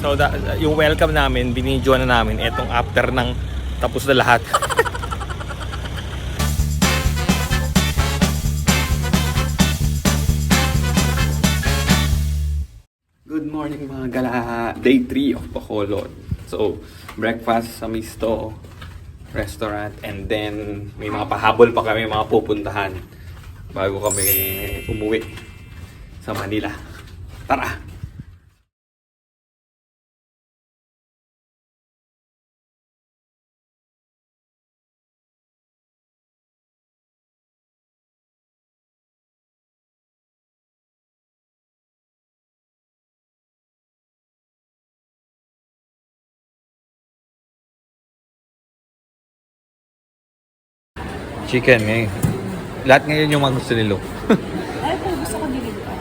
So, yung welcome namin, binidyo na namin etong after ng tapos na lahat. Good morning mga gala! Day 3 of Bacolod. So, breakfast sa Misto Restaurant and then may mga pahabol pa kami, mga pupuntahan bago kami umuwi sa Manila. Tara! Chicken eh. Lahat ngayon yung mga gusto nilo. Ay, kung gusto ko bilhin pa.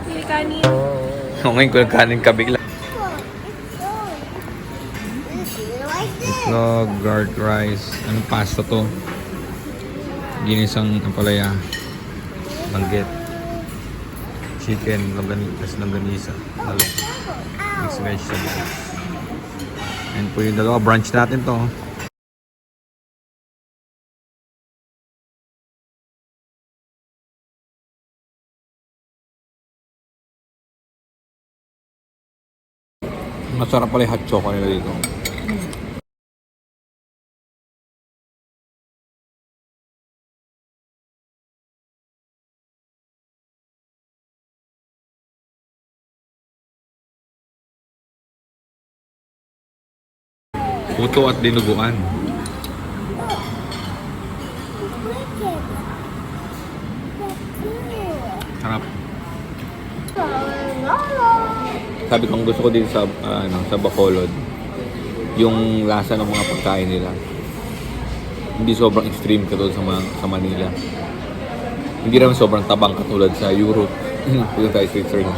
Pili kanin. Ngayon ko kanin ka bigla. Itlog, garlic rice. Anong pasta to? Ginisang ampalaya. Banggit. Chicken, longganisa. Mixed vegetables. And po yung dalawa, brunch natin to. Masarap pala yung hot chocolate nila dito. Puto at dinuguan. Sarap. Sabi ko, gusto ko din sa sa Bacolod, yung lasa ng mga pagkain nila. Hindi sobrang extreme katulad sa Manila. Hindi naman sobrang tabang katulad sa Europe. Pupunta tayo Switzerland.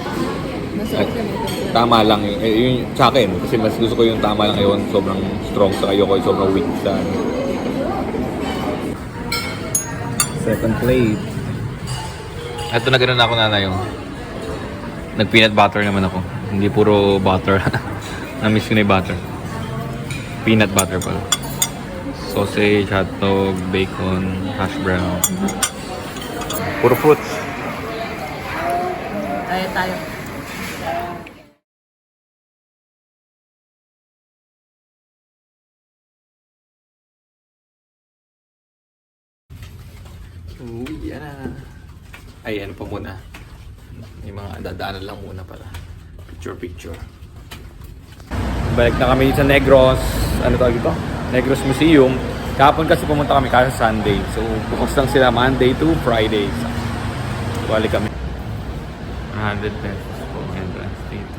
Tama lang yung sa akin, kasi mas gusto ko yung tama lang, ayun, sobrang strong sa ayoko, yung sobrang weak sa second plate. Ito na ganoon ako nanay yung nag-peanut butter naman ako. Hindi puro butter. Na-miss ko na yung butter. Peanut butter pala. Sausage, hotdog, bacon, hash brown. Puro fruits. Tayo. Yan na. Ay, ano pa muna. Yung mga dadaanan lang muna pala. Picture. Balik na kami sa Negros. Ano tawag ito? Negros Museum. Kahapon kasi pumunta kami kasi Sunday. So, bukas lang sila Monday to Friday. Balik kami. 100 pesos po entrance dito.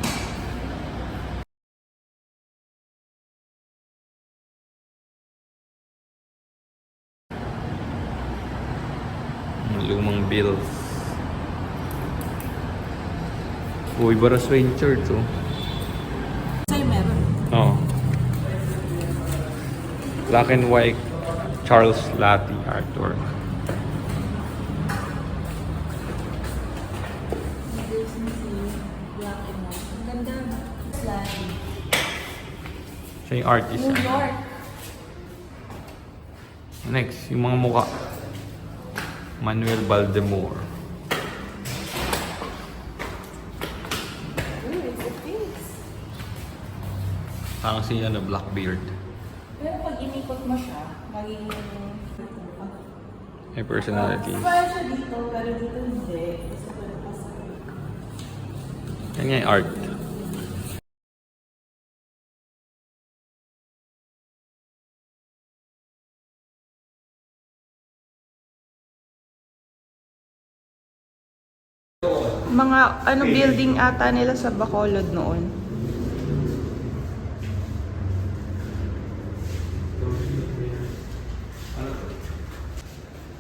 Lumang bills. Uy, Baraswain Church, oh. Sa'yo meron. Oo. Black and white Charles Lati artwork. Ang ganda. Slide. Siya yung artist. New York. Next, yung mga mukha. Manuel Baldemor. It's a face. Parang si Blackbeard. Pero pag inikot mo siya, magiging... May personality. Parang siya dito, pero dito hindi. Gusto ko na pa sa... Yan nga yung art. Mga building ata nila sa Bacolod noon.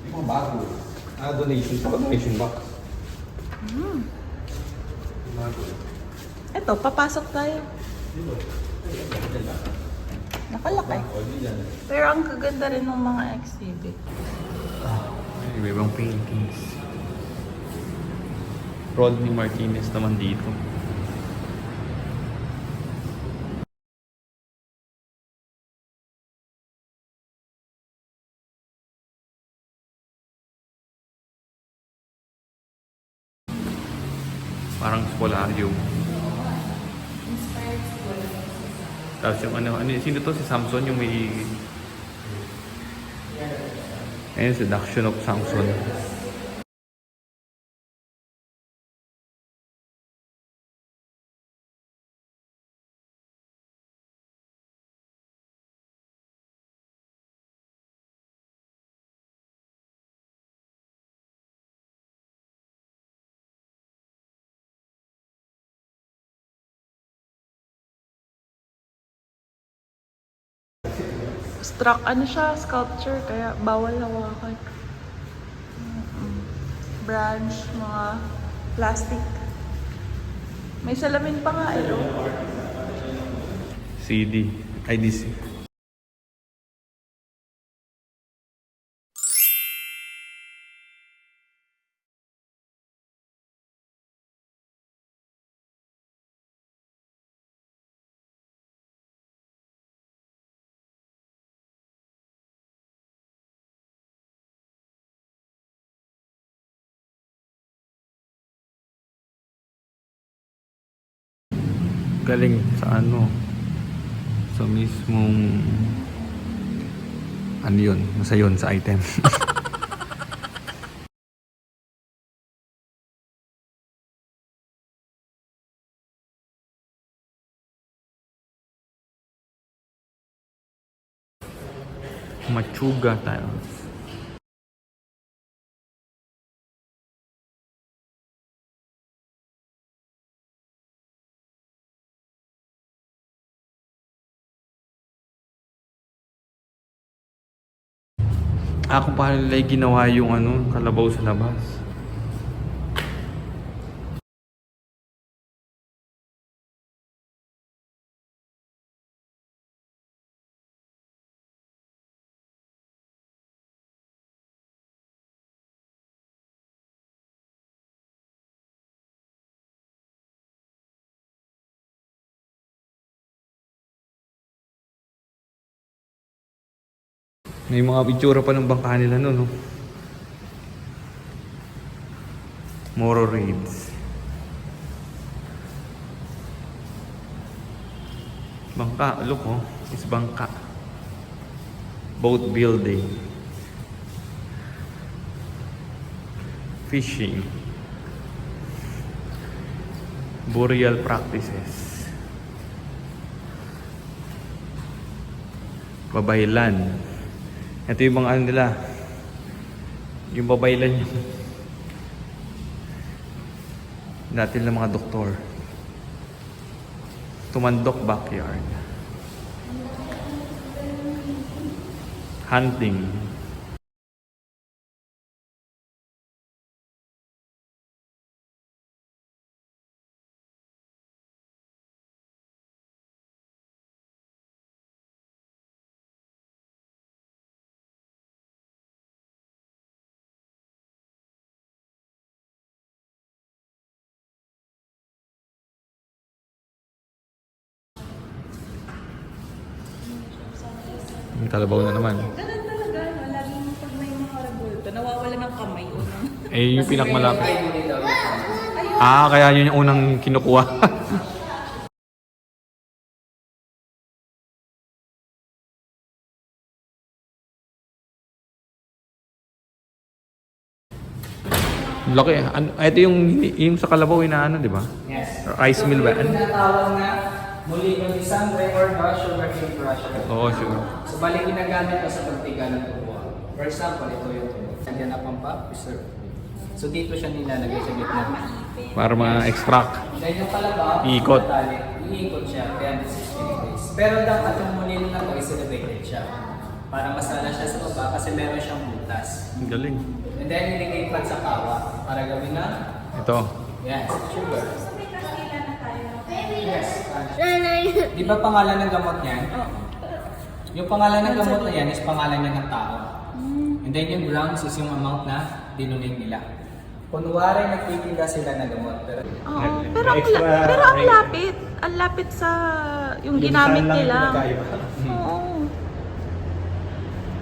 Yung mga bago. Donation box. Eto, papasok tayo. Nakalaki. Pero ang kaganda rin ng mga exhibit. May ibang paintings. Rodney Martinez naman dito. Parang spolarium. Tapos yung sino to? Si Samson yung may... Ayun, Seduction of Samson. Ano siya, sculpture, kaya bawal hawakan. Branch, mga plastic. May salamin pa nga CD. IDC. Galing sa sa mismong yun, nasa yun sa item. Machuga tiles. Kung paano nila ginawa yung kalabaw sa labas. May mga picture pa ng bangka nila no? Moro Raids. Bangka, look is bangka. Boat building. Fishing. Burial practices. Babaylan. Ito yung mga nila. Yung babaylan yung dati ng mga doktor. Tumandok backyard. Hunting. Yung kalabaw na naman. Ganun talaga, no? Laging pag may mga rebulto, nawawala ng kamay. Yung pinakmalapit. Kaya yun yung unang kinukuha. Laki. Ito yung sa kalabaw di ba? Yes. Or ice mill ba? Ito yung tinatawag na muli ng isang or sugarcane crusher. Oo, sure. So, balik ginagamit ko sa pagtiga ng tubuan. For example, ito yung tubo. Nandiyan na pang preserve. So, dito siya nilalagay sa gitna. Para ma-extract. Then yung kalabaw, Iikot. Iikot siya, kaya 16 degrees. Pero dapat yung muli na ito is elevated siya. Para masala siya sa baba kasi meron siyang butas. Ang galing. And then, ililipat sa kawa para gawin na Ito. yes, sugar. Yes. Di ba pangalan ng gamot niyan? Yung pangalan ng gamot na yan is pangalan niya ng tao. And then yung grams is yung amount na dinonate nila. Kunwari nagtitinda sila ng gamot. Pero Oo, pero ang lapit. Ang lapit sa yung ginamit nila. Oo.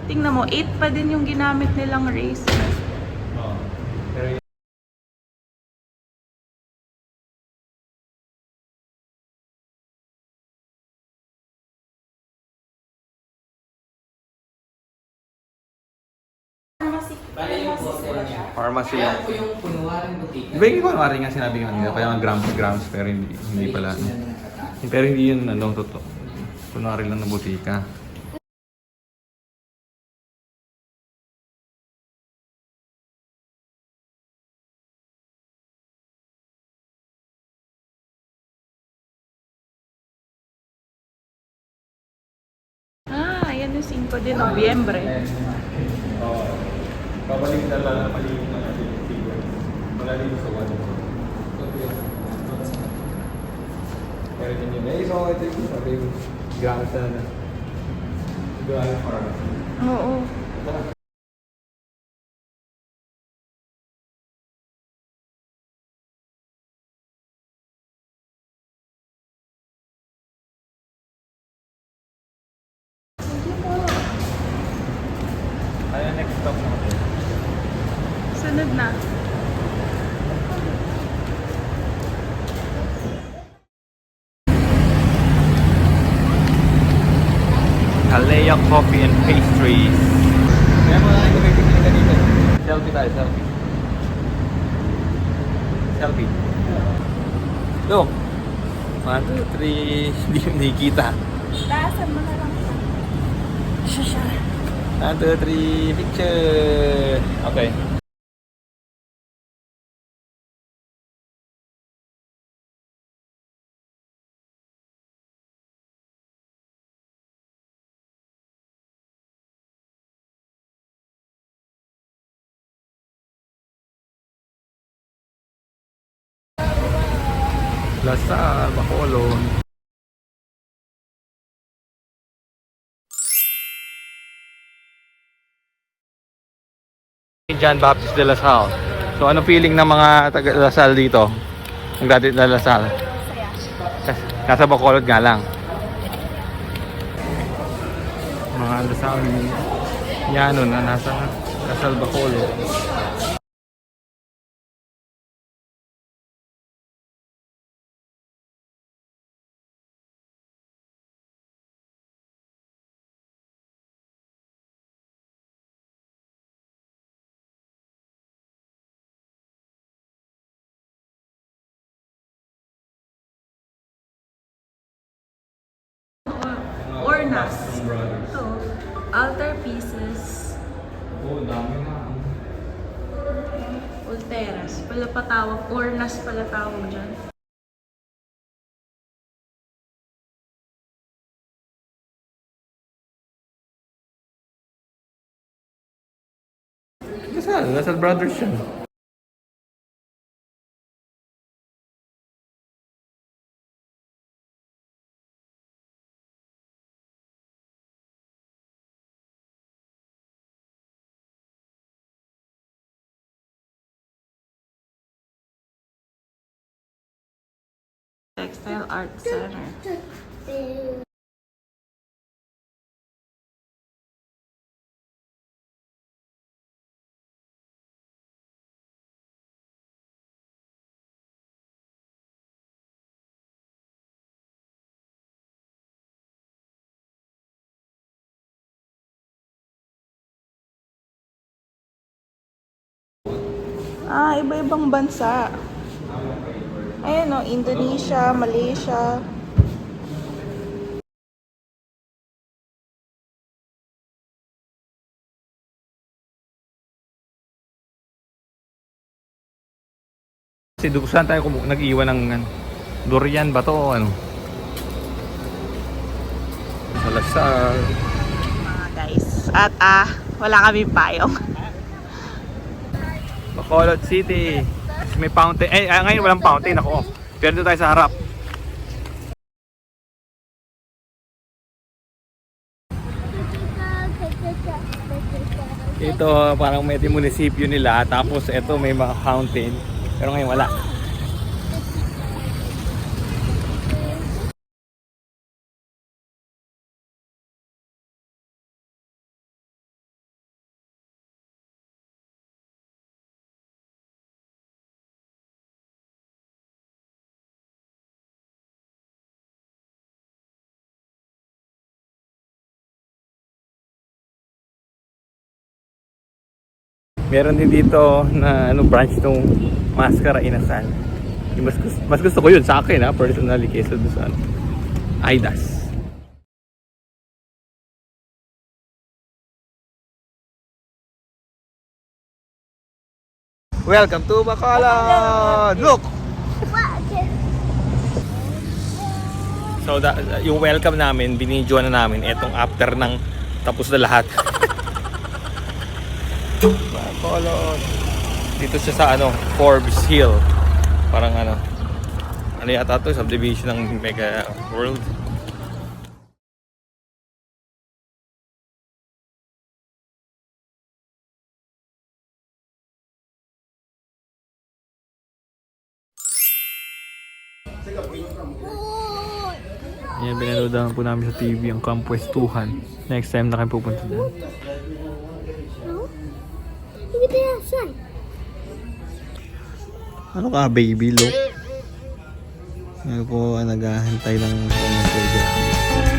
Tingnan mo, 8 pa din yung ginamit nilang race. Bali yung hotel niya. Pharmacy. Kaya po yung kunwaring butika. Di ba yung kunwari nga sinabi ko kanina, kaya nga grams pero hindi pala. Pero hindi yun totoo. Kunwari lang na butika. Ayan yung 5 de Nobyembre. Oo. Pabalik na lang, maliit na natin yung figure. Wala dito sa one. Pero din yun. So, ito yung sabi yung gamit na gamit pharmacy. Oo. Ano yung next stop natin? Sunod na. Alea Coffee and Pastries. Kaya mo lang ito may pipili ka dito. Selfie tayo, selfie. Selfie. Look. 1, 2, 3. Hindi yung nakikita. Taasan mo na lang siya. 1, 2, 3. Picture. Okay. Lasal, Bacolod. John Baptist de La Salle. So ano feeling ng mga taga Lasal dito? Ang dati na Lasal. Nasa Bacolod nga lang. Mga Lasal Yano na nasa Lasal Bacolod. Ornas. Ito. Altar pieces. Oh, dami na. Ulteras. Pala patawag. Ornas pala tawag dyan. Lasal Brothers yan. Textile Art Center. Iba-ibang bansa. Ayan o, Indonesia, Malaysia. Kasi saan tayo nag-iwan ng durian ba to o ano? Sa Lasal. Mga guys. At wala kami payong. Bacolod City. May fountain. Ngayon walang fountain ako. Pero doon tayo sa harap. Ito parang may munisipyo nila. Tapos ito may mga fountain. Pero ngayon wala. Meron din dito na branch nung Mascara Inasal. Yung mas gusto ko yun sa akin personally kaysa doon sa Aidas. Welcome to Bacolod! Look! So yung welcome namin, binidyo na namin etong after ng tapos na lahat. Bacolod. Dito siya sa Forbes Hill. Parang ano yata to, subdivision ng Mega World. Yan, binanoodaan po namin sa TV ang Camp Westuhan. Next time na kayo pupunta doon. Ano ka, baby? Look. Ano po, naghahantay ng program.